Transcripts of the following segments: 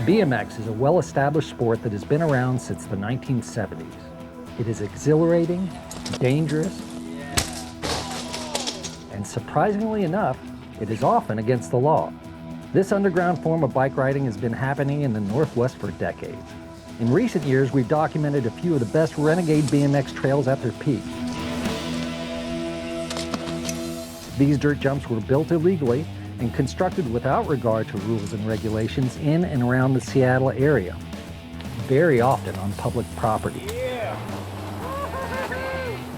BMX is a well-established sport that has been around since the 1970s. It is exhilarating, dangerous, and surprisingly enough, it is often against the law. This underground form of bike riding has been happening in the Northwest for decades. In recent years, we've documented a few of the best renegade BMX trails at their peak. These dirt jumps were built illegally and constructed without regard to rules and regulations in and around the Seattle area, very often on public property.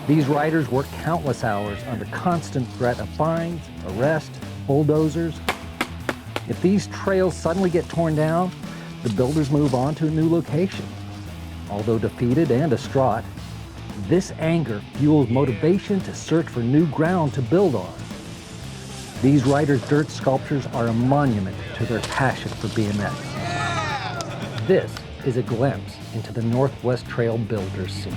These riders work countless hours under constant threat of fines, arrest, bulldozers. If these trails suddenly get torn down, the builders move on to a new location. Although defeated and distraught, this anger fuels motivation to search for new ground to build on. These riders' dirt sculptures are a monument to their passion for BMX. This is a glimpse into the Northwest Trail builders scene.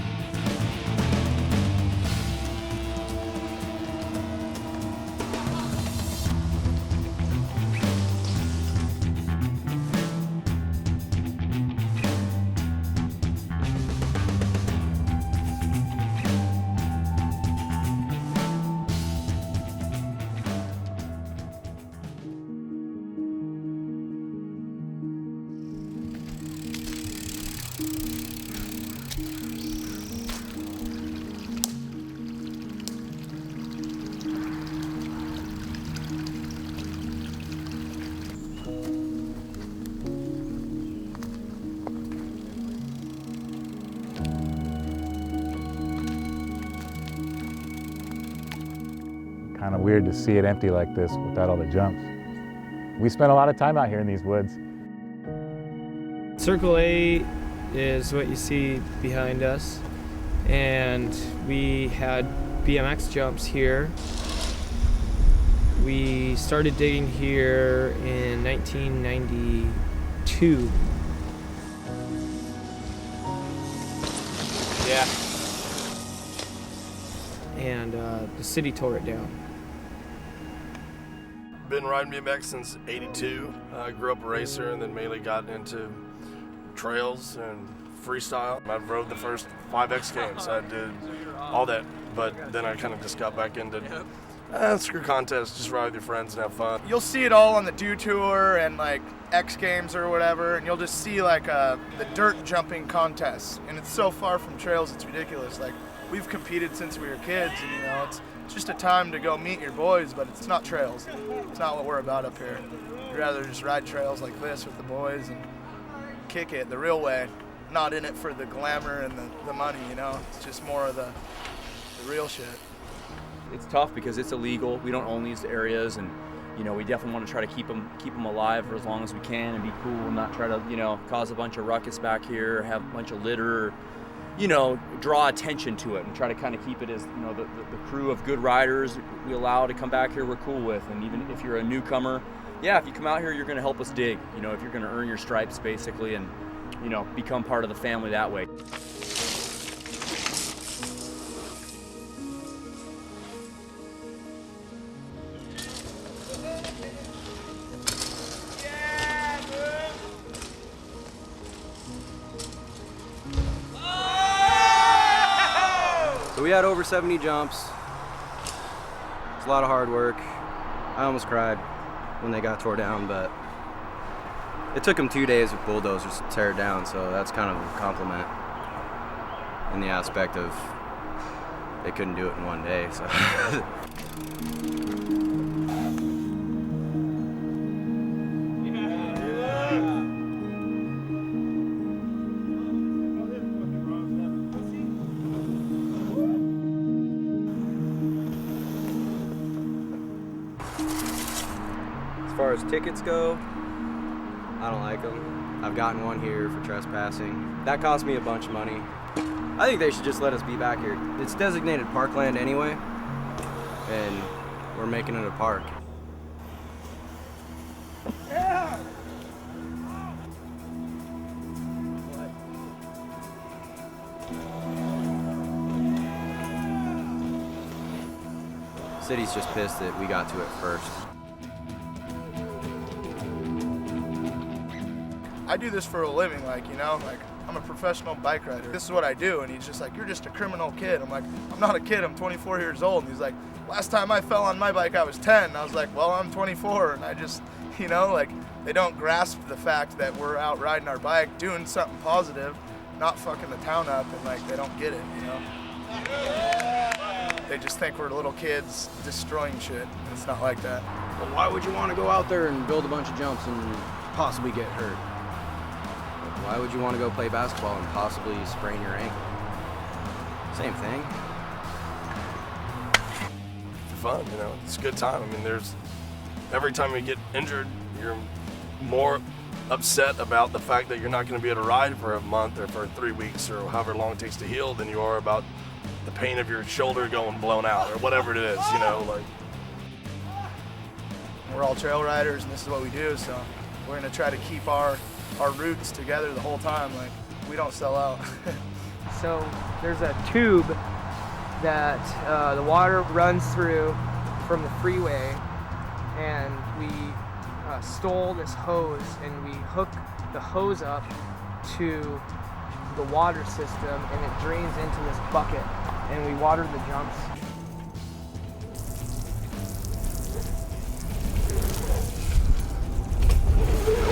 Kind of weird to see it empty like this without all the jumps. We spent a lot of time out here in these woods. Circle 8 is what you see behind us, and we had BMX jumps here. We started digging here in 1992. Yeah. And the city tore it down. Been riding BMX since '82. I grew up a racer and then mainly got into trails and freestyle. I rode the first 5X games. I did all that, but then I kind of just got back into screw contests, just ride with your friends and have fun. You'll see it all on the Do Tour and like X Games or whatever, and you'll just see like the dirt jumping contests, and it's so far from trails, it's ridiculous. Like, we've competed since we were kids, and you know, it's just a time to go meet your boys, but it's not trails. It's not what we're about up here. We'd rather just ride trails like this with the boys and kick it the real way, not in it for the glamour and the money, you know? It's just more of the real shit. It's tough because it's illegal. We don't own these areas, and you know, we definitely want to try to keep them alive for as long as we can and be cool and not try to, you know, cause a bunch of ruckus back here, or have a bunch of litter, or, you know, draw attention to it, and try to kind of keep it as, you know, the crew of good riders we allow to come back here we're cool with. And even if you're a newcomer, yeah, if you come out here, you're going to help us dig, you know, if you're going to earn your stripes basically, and, you know, become part of the family that way. So we had over 70 jumps. It's a lot of hard work. I almost cried when they got tore down, but it took them 2 days with bulldozers to tear it down, so that's kind of a compliment in the aspect of they couldn't do it in one day. So. As far as tickets go, I don't like them. I've gotten one here for trespassing. That cost me a bunch of money. I think they should just let us be back here. It's designated parkland anyway, and we're making it a park. Yeah. City's just pissed that we got to it first. I do this for a living, like, you know, like, I'm a professional bike rider. This is what I do. And he's just like, you're just a criminal kid. I'm like, I'm not a kid, I'm 24 years old. And he's like, last time I fell on my bike, I was 10. And I was like, well, I'm 24. And I just, you know, like, they don't grasp the fact that we're out riding our bike, doing something positive, not fucking the town up, and like, they don't get it, you know? They just think we're little kids destroying shit, and it's not like that. Well, why would you want to go out there and build a bunch of jumps and possibly get hurt? Why would you want to go play basketball and possibly sprain your ankle? Same thing. For fun, you know, it's a good time. I mean, every time you get injured, you're more upset about the fact that you're not going to be able to ride for a month or for 3 weeks or however long it takes to heal than you are about the pain of your shoulder going blown out or whatever it is, you know, like. We're all trail riders, and this is what we do, so we're going to try to keep our roots together the whole time. Like, we don't sell out. So there's a tube that the water runs through from the freeway, and we stole this hose and we hook the hose up to the water system, and it drains into this bucket, and we water the jumps.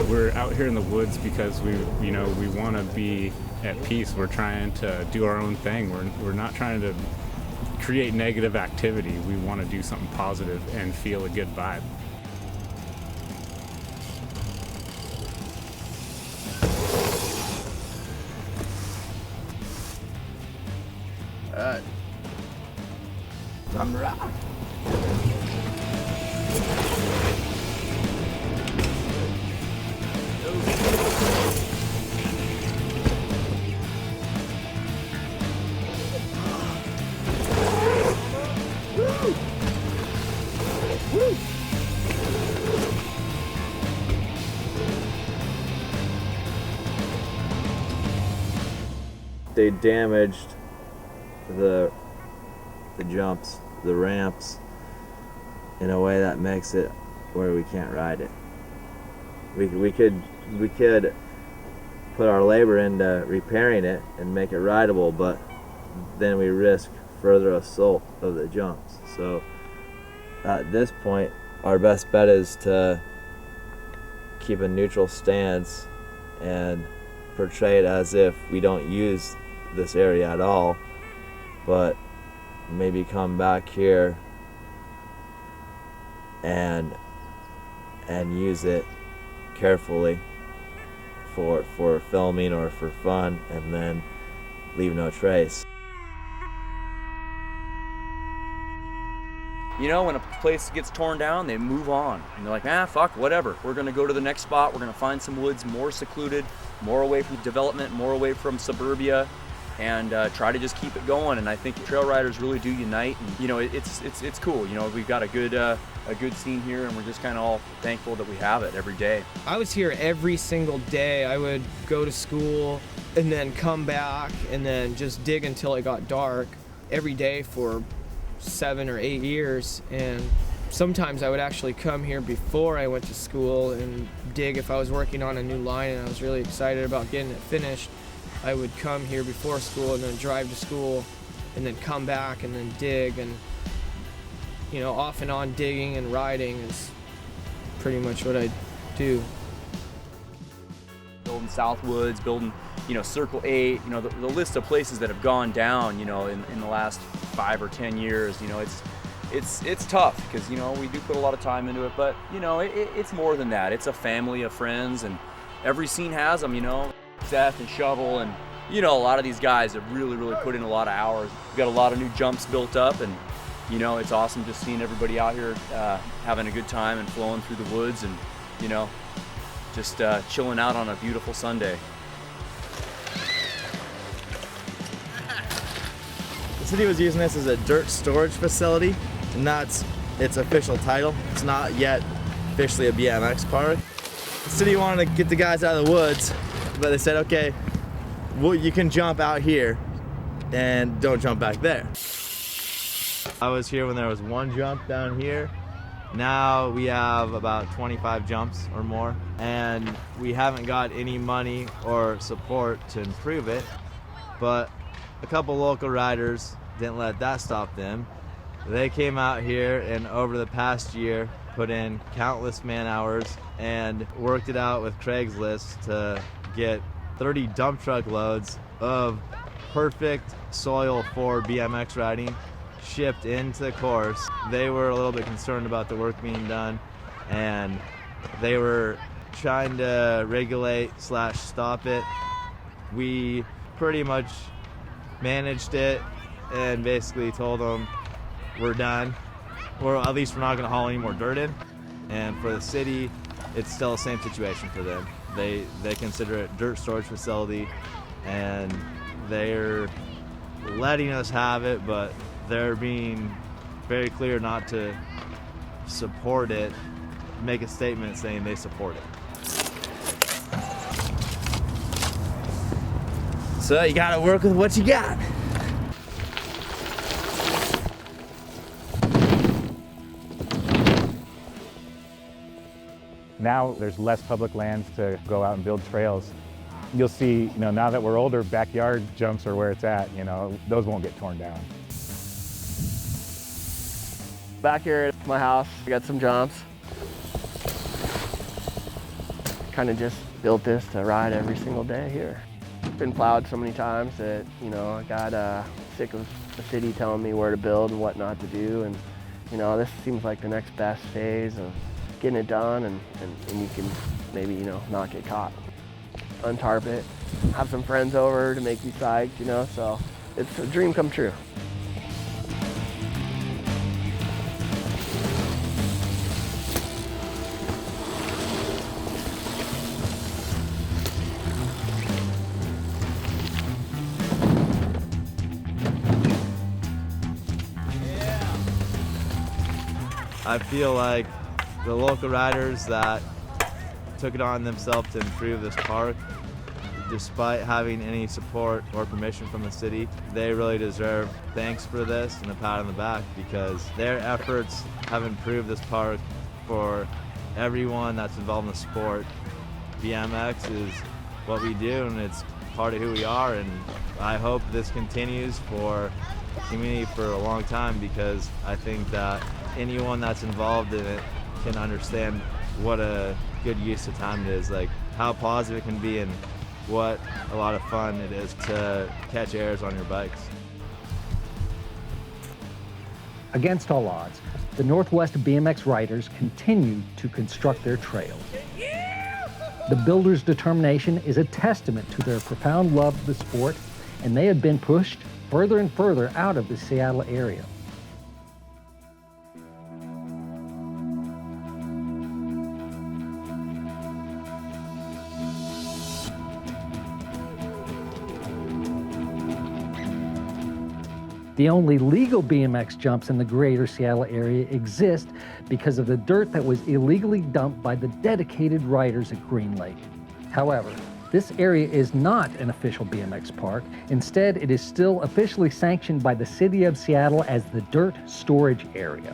We're out here in the woods because we want to be at peace. We're trying to do our own thing. We're not trying to create negative activity. We want to do something positive and feel a good vibe. All right. I'm right. They damaged the jumps, the ramps, in a way that makes it where we can't ride it. We could put our labor into repairing it and make it rideable, but then we risk further assault of the jumps. So at this point, our best bet is to keep a neutral stance and portray it as if we don't use this area at all, but maybe come back here and use it carefully for filming or for fun, and then leave no trace. You know, when a place gets torn down, they move on. And they're like, fuck, whatever. We're gonna go to the next spot. We're gonna find some woods more secluded, more away from development, more away from suburbia, and try to just keep it going. And I think trail riders really do unite. And you know, it's cool. You know, we've got a good scene here, and we're just kind of all thankful that we have it every day. I was here every single day. I would go to school and then come back and then just dig until it got dark every day for 7 or 8 years. And sometimes I would actually come here before I went to school and dig if I was working on a new line and I was really excited about getting it finished. I would come here before school and then drive to school and then come back and then dig, and you know, off and on digging and riding is pretty much what I do. Building Southwoods, building, you know, Circle 8, you know, the list of places that have gone down, you know, in the last 5 or 10 years, you know, it's tough because, you know, we do put a lot of time into it, but, you know, it's more than that. It's a family of friends, and every scene has them, you know. Seth and Shovel, and, you know, a lot of these guys have really put in a lot of hours. We've got a lot of new jumps built up, and, you know, it's awesome just seeing everybody out here having a good time and flowing through the woods and, you know, just chilling out on a beautiful Sunday. The city was using this as a dirt storage facility, and that's its official title. It's not yet officially a BMX park. The city wanted to get the guys out of the woods, but they said, okay, well, you can jump out here and don't jump back there. I was here when there was one jump down here, Now we have about 25 jumps or more, and we haven't got any money or support to improve it, but a couple local riders didn't let that stop them. They came out here and over the past year put in countless man hours and worked it out with Craigslist to get 30 dump truck loads of perfect soil for BMX riding shipped into the course. They were a little bit concerned about the work being done, and they were trying to regulate / stop it. We pretty much managed it and basically told them we're done, or at least we're not going to haul any more dirt in. And for the city, it's still the same situation for them. They consider it dirt storage facility, and they're letting us have it, but they're being very clear not to support it, make a statement saying they support it. So you gotta work with what you got. Now there's less public lands to go out and build trails. You'll see, now that we're older, backyard jumps are where it's at, those won't get torn down. Back here at my house, I got some jumps. Kind of just built this to ride every single day here. Been plowed so many times that, I got sick of the city telling me where to build and what not to do. And, this seems like the next best phase of getting it done and you can maybe, not get caught. Untarp it, have some friends over to make you psyched, so it's a dream come true. I feel like the local riders that took it on themselves to improve this park, despite having any support or permission from the city, they really deserve thanks for this and a pat on the back, because their efforts have improved this park for everyone that's involved in the sport. BMX is what we do, and it's part of who we are, and I hope this continues for the community for a long time, because I think that anyone that's involved in it can understand what a good use of time it is, like how positive it can be and what a lot of fun it is to catch airs on your bikes. Against all odds, the Northwest BMX riders continue to construct their trails. The builders' determination is a testament to their profound love of the sport, and they have been pushed further and further out of the Seattle area. The only legal BMX jumps in the greater Seattle area exist because of the dirt that was illegally dumped by the dedicated riders at Green Lake. However, this area is not an official BMX park. Instead, it is still officially sanctioned by the City of Seattle as the Dirt Storage Area.